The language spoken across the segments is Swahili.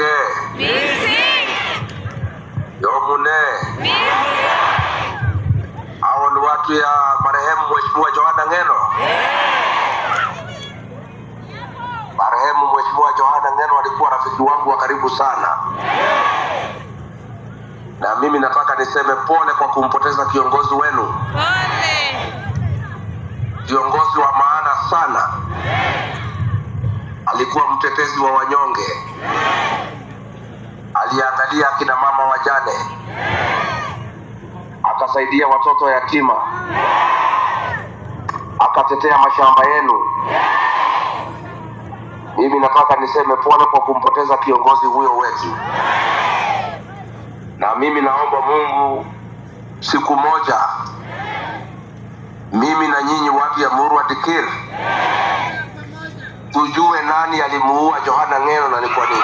Yonge Yomune hao ni watu ya marehemu Mheshimiwa Johana Ng'eno. Marehemu Mheshimiwa Johana Ng'eno alikuwa rafiki wangu wa karibu sana, na mimi nataka niseme pole kwa kumpoteza kiongozi wenu. Pole. Kiongozi wa maana sana, alikuwa mtetezi wa wanyonge, aliangalia kina mama wajane, akasaidia watoto yatima, akatetea mashamba yenu. Mimi nataka niseme pole kwa kumpoteza kiongozi huyo wetu, na mimi naomba Mungu siku moja mimi na nyinyi watu ya Murwa Dikir tujue nani alimuua Johana Ng'eno na ni kwa nini.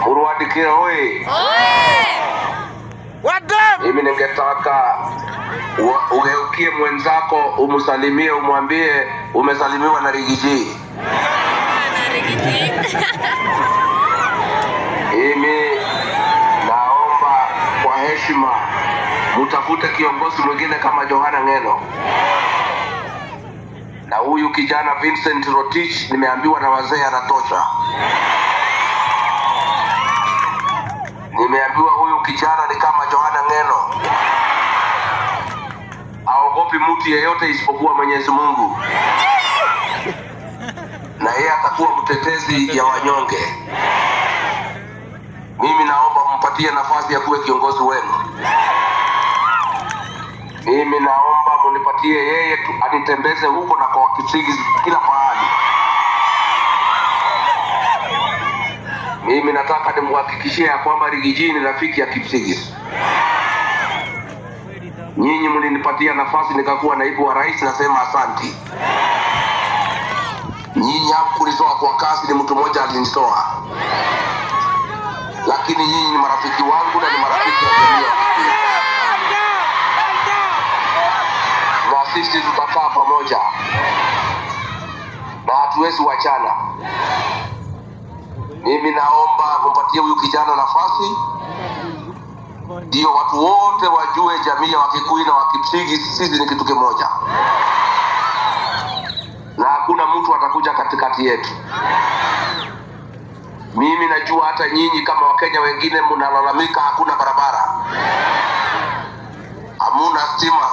Murwa Dikir hoye. Mimi ningetaka ugeukie mwenzako, umsalimie, umwambie umesalimiwa na Rigiji. Mimi naomba kwa heshima mtafute kiongozi mwingine kama Johana Ng'eno. Na huyu kijana Vincent Rotich nimeambiwa na wazee anatosha. Nimeambiwa huyu kijana ni kama Johana Ng'eno, haogopi mtu yeyote isipokuwa Mwenyezi Mungu, na yeye atakuwa mtetezi ya wanyonge. Mimi naomba mpatie nafasi ya kuwa kiongozi wenu. Mimi naomba munipatie yeye anitembeze huko na kwa Kipsigis kila pahali. Mimi nataka nimhakikishie ya kwamba Rigiji ni rafiki ya Kipsigis. Nyinyi mlinipatia nafasi nikakuwa naibu wa rais, nasema asanti. Nyinyi hamkunitoa kwa kasi, ni mtu mmoja alinitoa. Lakini nyinyi ni marafiki wangu na ni marafiki wa jamii. Na sisi tutakaa pamoja na hatuwezi wachana. Mimi naomba kumpatia huyu kijana nafasi, ndio watu wote wajue jamii ya Wakikuyu na Wakipsigis sisi ni kitu kimoja, na hakuna mtu atakuja katikati yetu. Mimi najua hata nyinyi kama Wakenya wengine mnalalamika hakuna barabara, hamuna stima,